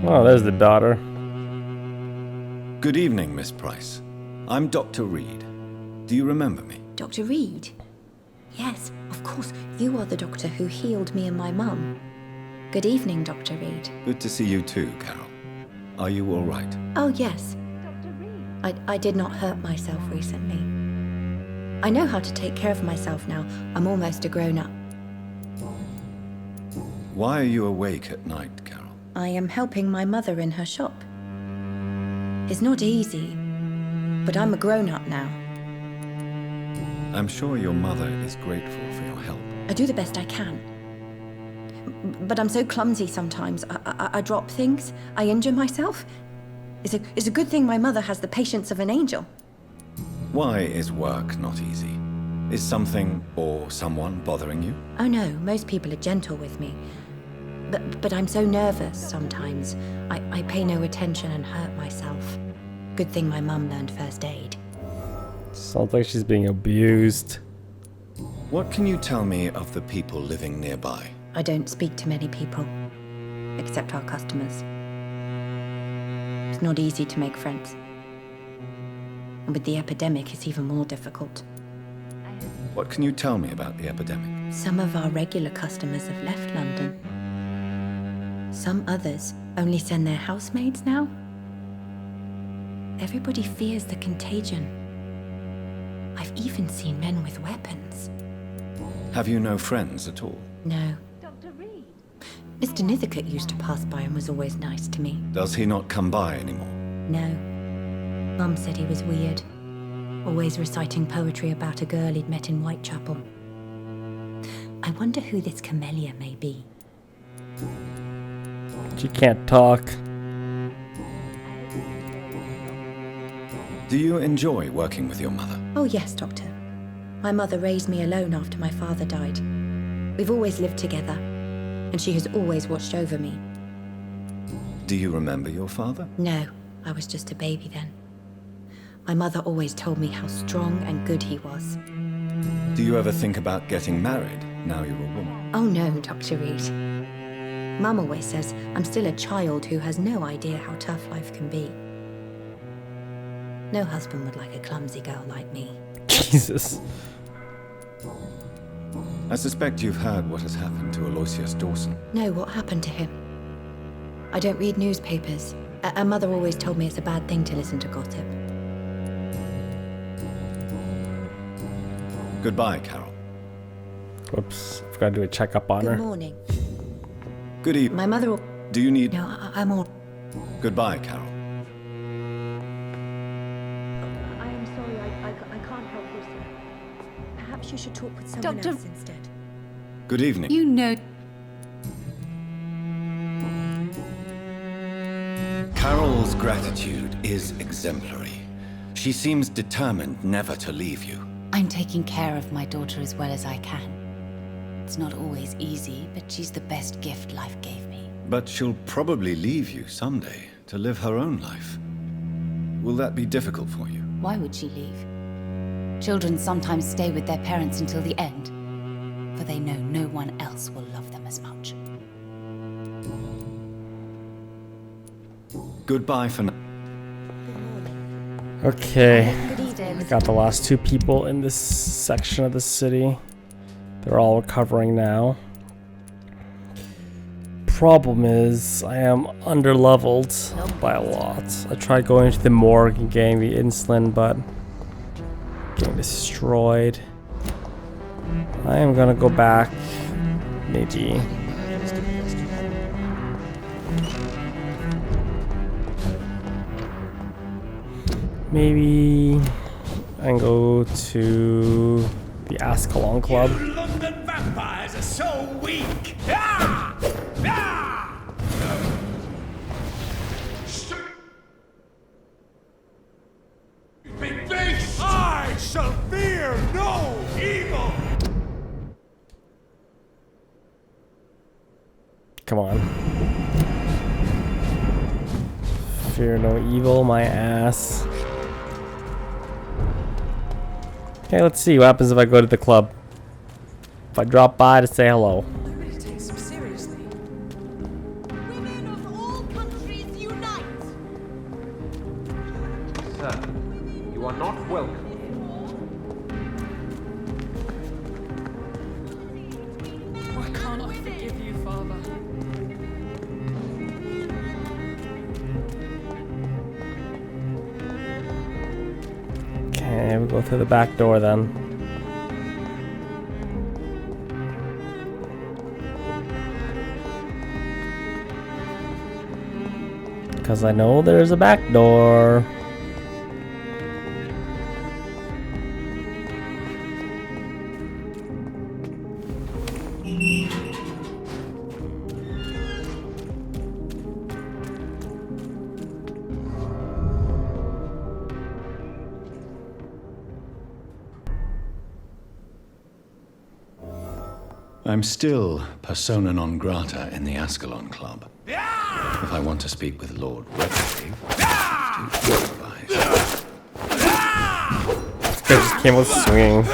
Oh, there's the daughter. Good evening, Miss Price. I'm Dr. Reid. Do you remember me? Dr. Reid? Yes, of course. You are the doctor who healed me and my mum. Good evening, Dr. Reid. Good to see you too, Carol. Are you all right? Oh, yes. Dr. Reid. I did not hurt myself recently. I know how to take care of myself now. I'm almost a grown-up. Why are you awake at night, Carol? I am helping my mother in her shop. It's not easy, but I'm a grown-up now. I'm sure your mother is grateful for your help. I do the best I can. But I'm so clumsy sometimes. I drop things. I injure myself. It's a good thing my mother has the patience of an angel. Why is work not easy? Is something or someone bothering you? Oh no, most people are gentle with me. But I'm so nervous sometimes. I pay no attention and hurt myself. Good thing my mum learned first aid. Sounds like she's being abused. What can you tell me of the people living nearby? I don't speak to many people, except our customers. It's not easy to make friends. And with the epidemic, it's even more difficult. What can you tell me about the epidemic? Some of our regular customers have left London. Some others only send their housemaids now. Everybody fears the contagion. I've even seen men with weapons. Have you no friends at all? No. Dr. Reid. Mr. Nithercote used to pass by and was always nice to me. Does he not come by anymore? No. Mum said he was weird. Always reciting poetry about a girl he'd met in Whitechapel. I wonder who this Camellia may be. She can't talk. Do you enjoy working with your mother? Oh yes, Doctor. My mother raised me alone after my father died. We've always lived together, and she has always watched over me. Do you remember your father? No, I was just a baby then. My mother always told me how strong and good he was. Do you ever think about getting married now you're a woman? Oh no, Dr. Reid. Mum always says I'm still a child who has no idea how tough life can be. No husband would like a clumsy girl like me. Jesus. I suspect you've heard what has happened to Aloysius Dawson. No, what happened to him? I don't read newspapers. A mother always told me it's a bad thing to listen to gossip. Goodbye, Carol. Whoops, I forgot to do a checkup on her. Good morning. Good evening. My mother... Do you need... No, I'm all... Goodbye, Carol. I am sorry, I can't help you, sir. Perhaps you should talk with someone else instead. Good evening. You know... Carol's gratitude is exemplary. She seems determined never to leave you. I'm taking care of my daughter as well as I can. It's not always easy, but she's the best gift life gave me. But she'll probably leave you someday to live her own life. Will that be difficult for you? Why would she leave? Children sometimes stay with their parents until the end, for they know no one else will love them as much. Goodbye for now. Okay. I got the last two people in this section of the city. They're all recovering now. Problem is, I am underleveled by a lot. I tried going to the morgue and getting the insulin, but getting destroyed. I am gonna go back, maybe. Maybe I can go to the Ascalon Club. You London vampires are so weak! Ah! Ah! Big face! I shall fear no evil! Come on. Fear no evil, my ass. Okay, let's see what happens if I go to the club. If I drop by to say hello. Nobody takes him seriously. Women of all countries Welcome. Why can't I forgive you, Father? Okay, we go through the back door then. Because I know there's a back door. I'm still persona non grata in the Ascalon Club. If I want to speak with Lord Redgrave, to improvise. This guy just came with swinging.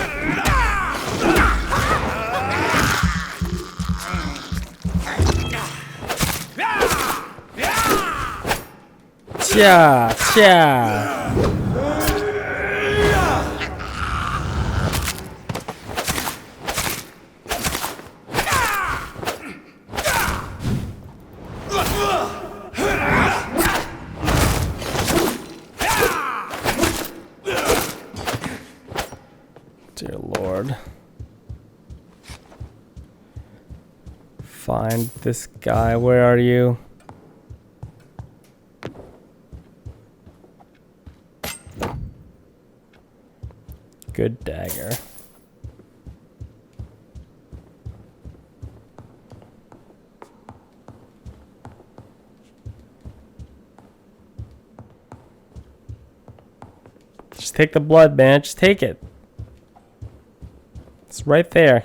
Cha, cha. Dear Lord. Find this guy. Where are you? Good dagger. Just take the blood, man. Just take it. It's right there.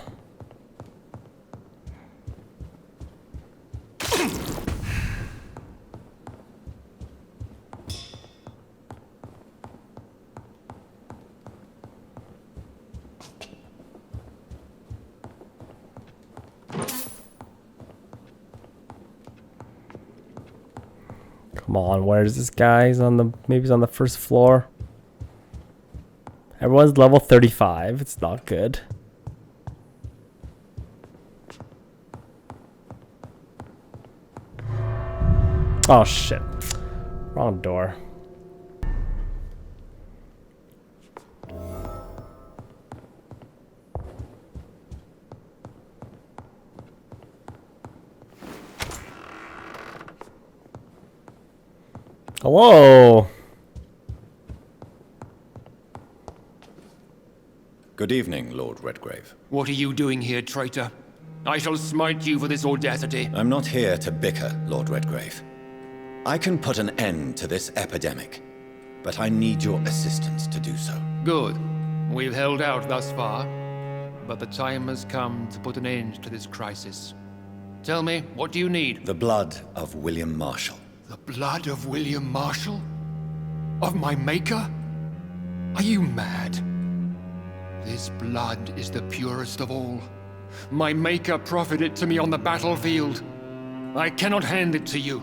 Come on, where's this guy? He's on the, maybe he's on the first floor. Everyone's level 35. It's not good. Oh shit. Wrong door. Hello. Good evening, Lord Redgrave. What are you doing here, traitor? I shall smite you for this audacity. I'm not here to bicker, Lord Redgrave. I can put an end to this epidemic, but I need your assistance to do so. Good. We've held out thus far, but the time has come to put an end to this crisis. Tell me, what do you need? The blood of William Marshall. The blood of William Marshall? Of my maker? Are you mad? This blood is the purest of all. My maker proffered it to me on the battlefield. I cannot hand it to you.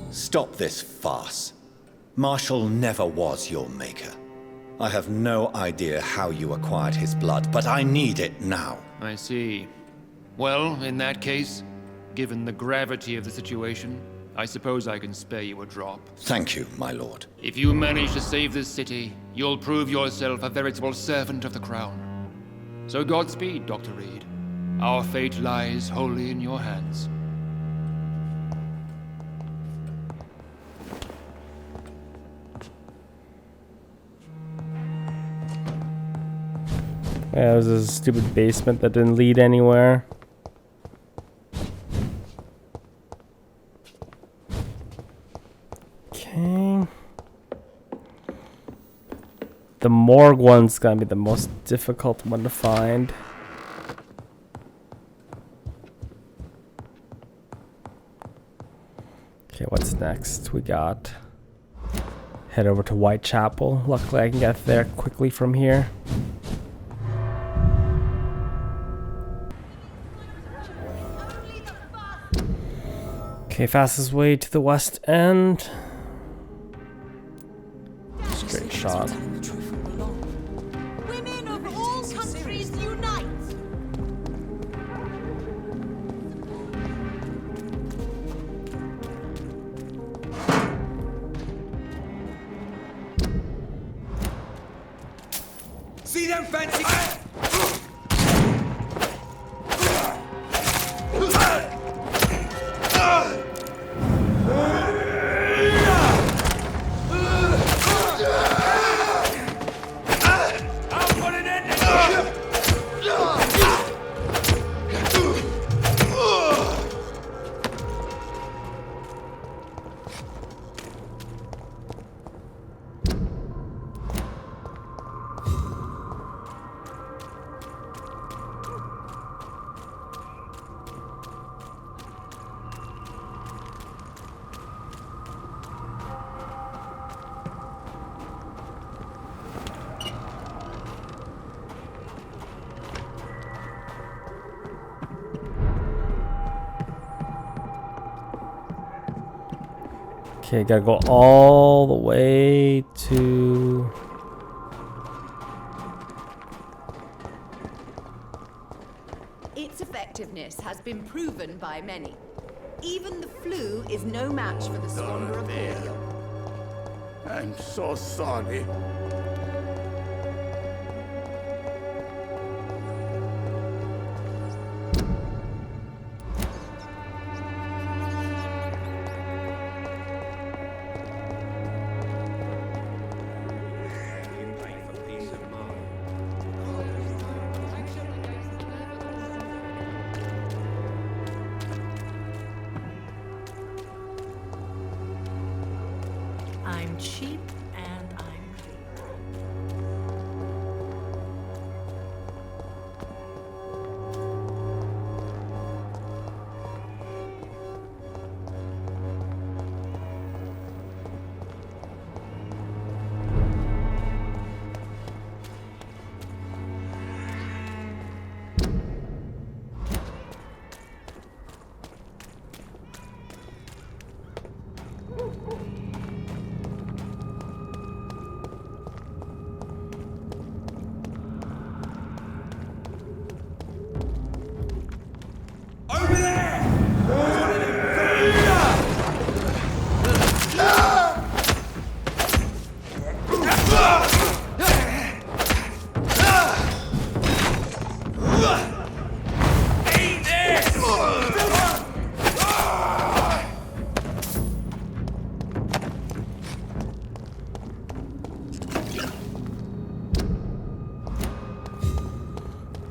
Stop this farce. Marshall never was your maker. I have no idea how you acquired his blood, but I need it now. I see. Well, in that case, given the gravity of the situation, I suppose I can spare you a drop. Thank you, my lord. If you manage to save this city, you'll prove yourself a veritable servant of the crown. So Godspeed, Dr. Reid. Our fate lies wholly in your hands. Yeah, it was a stupid basement that didn't lead anywhere. Okay. The morgue one's gonna be the most difficult one to find. Okay, what's next? We got... head over to Whitechapel. Luckily I can get there quickly from here. Okay, fastest way to the West End. shot. Women of all countries unite! See them fancy... Okay, gotta go all the way to... Its effectiveness has been proven by many. Even the flu is no match for the squander of cordial. I'm so sorry. I'm cheap and I'm clean.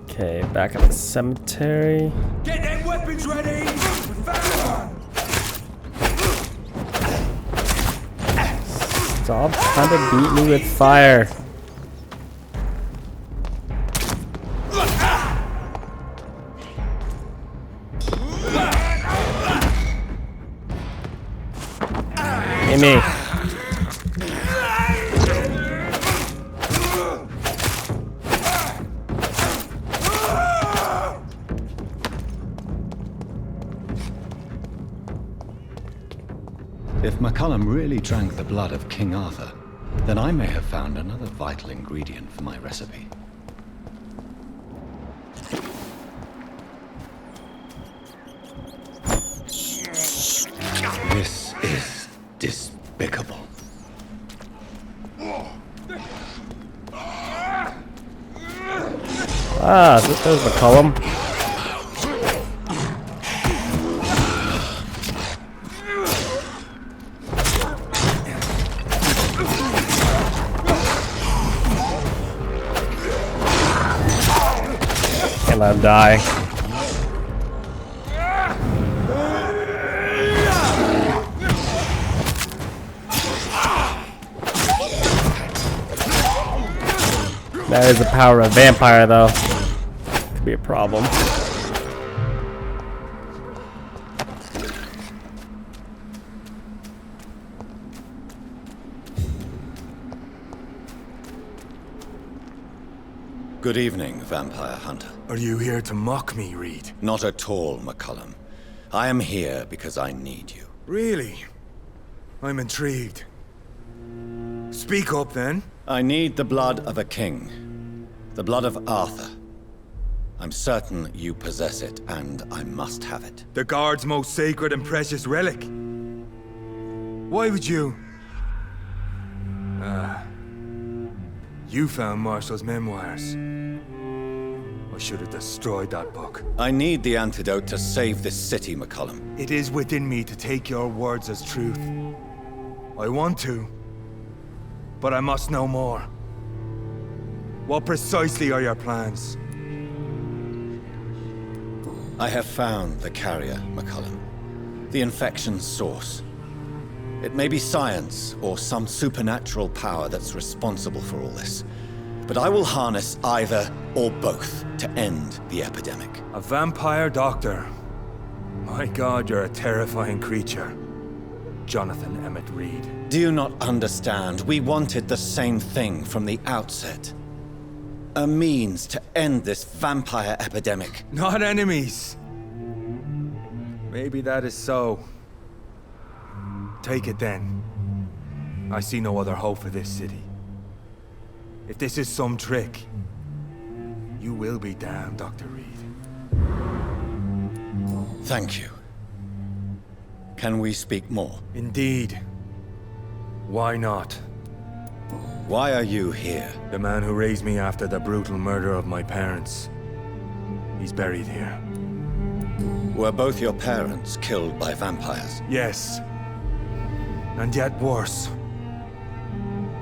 Okay, back at the cemetery. Get them weapons ready! Stop trying to beat me with fire. Amy. If McCullum really drank the blood of King Arthur, then I may have found another vital ingredient for my recipe. This is despicable. Ah, there's McCullum. Can't let him die. That is the power of vampire, though. Could be a problem. Good evening, vampire hunter. Are you here to mock me, Reid? Not at all, McCullum. I am here because I need you. Really? I'm intrigued. Speak up, then. I need the blood of a king. The blood of Arthur. I'm certain you possess it, and I must have it. The Guard's most sacred and precious relic. Why would you? You found Marshall's memoirs. I should have destroyed that book. I need the antidote to save this city, McCollum. It is within me to take your words as truth. I want to, but I must know more. What precisely are your plans? I have found the carrier, McCollum. The infection's source. It may be science or some supernatural power that's responsible for all this. But I will harness either or both to end the epidemic. A vampire doctor. My God, you're a terrifying creature. Jonathan Emmett Reid. Do you not understand? We wanted the same thing from the outset. A means to end this vampire epidemic. Not enemies. Maybe that is so. Take it then. I see no other hope for this city. If this is some trick, you will be damned, Dr. Reid. Thank you. Can we speak more? Indeed. Why not? Why are you here? The man who raised me after the brutal murder of my parents. He's buried here. Were both your parents killed by vampires? Yes. And yet worse.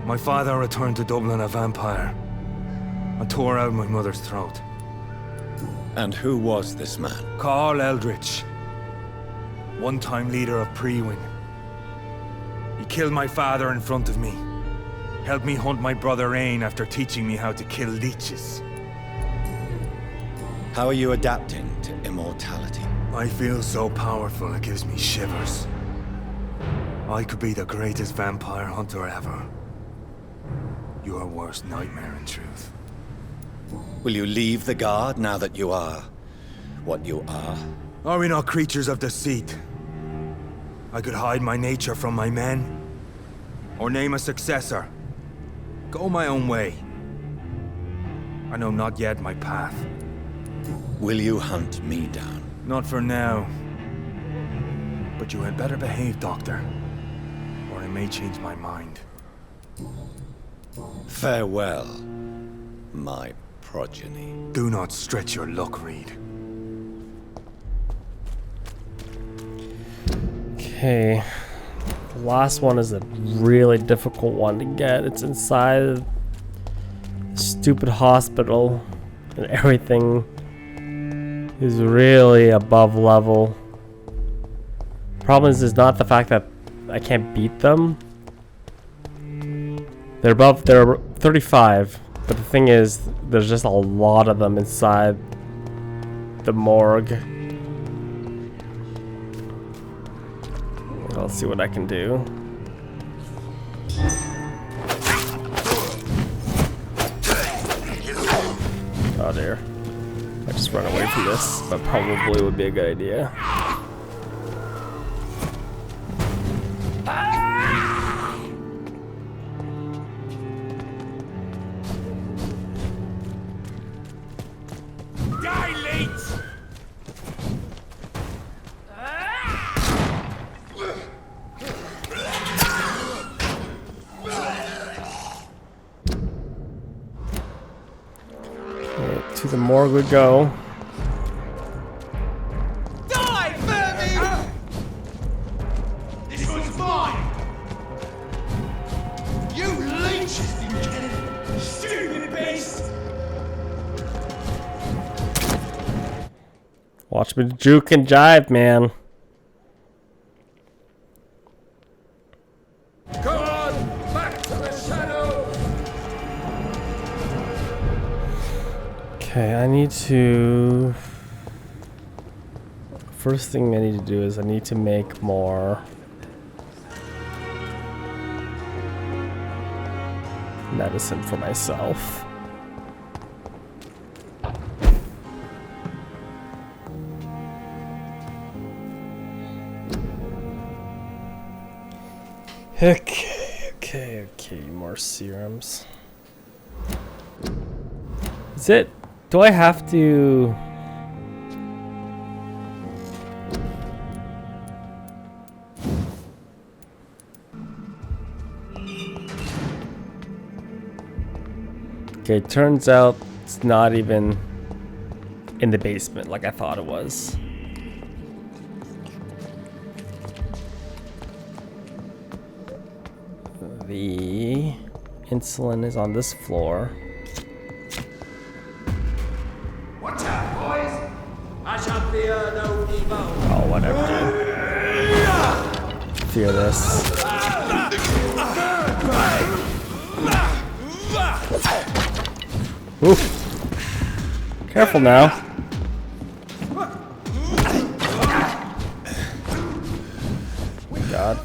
My father returned to Dublin a vampire and tore out my mother's throat. And who was this man? Carl Eldritch. One-time leader of Prewin. He killed my father in front of me. Helped me hunt my brother Ain after teaching me how to kill leeches. How are you adapting to immortality? I feel so powerful it gives me shivers. I could be the greatest vampire hunter ever. Your worst nightmare, in truth. Will you leave the Guard now that you are what you are? Are we not creatures of deceit? I could hide my nature from my men, or name a successor. Go my own way. I know not yet my path. Will you hunt me down? Not for now. But you had better behave, Doctor, or I may change my mind. Farewell, my progeny. Do not stretch your luck, Reid. Okay. The last one is a really difficult one to get. It's inside the stupid hospital, and everything is really above level. Problem is not the fact that I can't beat them. They're 35, but the thing is, there's just a lot of them inside the morgue. I'll see what I can do. Oh dear. I just run away from this, but probably would be a good idea. To the morgue we go. Die, Vampyr! This one's mine! You leeches, you stupid beast! Watch me juke and jive, man. Come on, back to the shadow! Okay, I need to... First thing I need to do is I need to make more medicine for myself. Okay. Okay, more serums. Is it? Do I have to? Okay, turns out it's not even in the basement like I thought it was. The insulin is on this floor. Watch out, boys! I shall fear no evil. Oh, whatever, dude. Fear this. Oof. Careful now. Oh my God.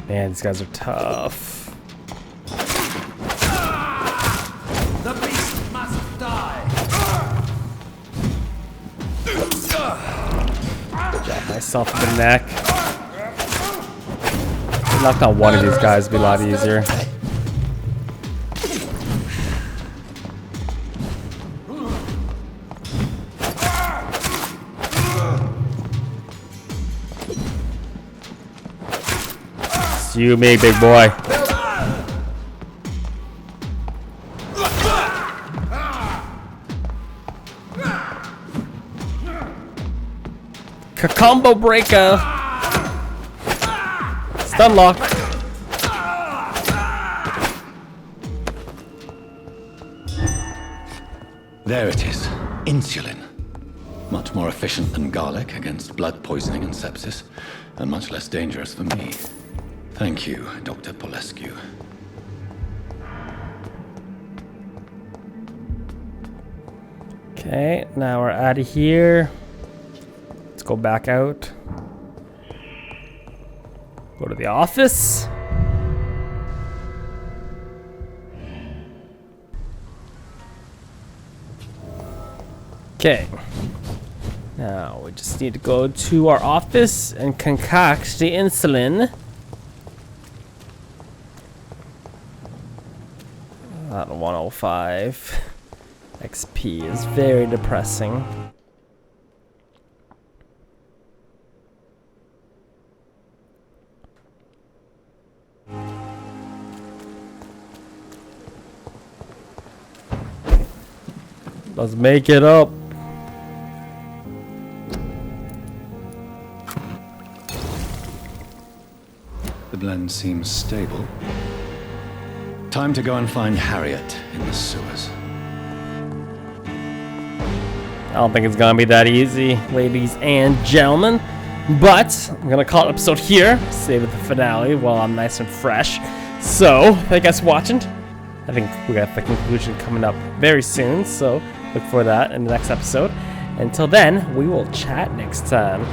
Man, these guys are tough. The beast must die. Got myself in the neck. Knock out one of these guys would be a lot easier. It's you, me, big boy. Combo breaker. Stun lock. There it is. Insulin. Much more efficient than garlic against blood poisoning and sepsis, and much less dangerous for me. Thank you, Dr. Polescu. Okay, now we're out of here. Let's go back out. Go to the office. Okay. Now we just need to go to our office and concoct the insulin. That 105 XP is very depressing. Let's make it up. The blend seems stable. Time to go and find Harriet in the sewers. I don't think it's gonna be that easy, ladies and gentlemen. But I'm gonna call it episode here. Save it the finale while I'm nice and fresh. So, thank you guys for watching. I think we got the conclusion coming up very soon, so look for that in the next episode. Until then, we will chat next time.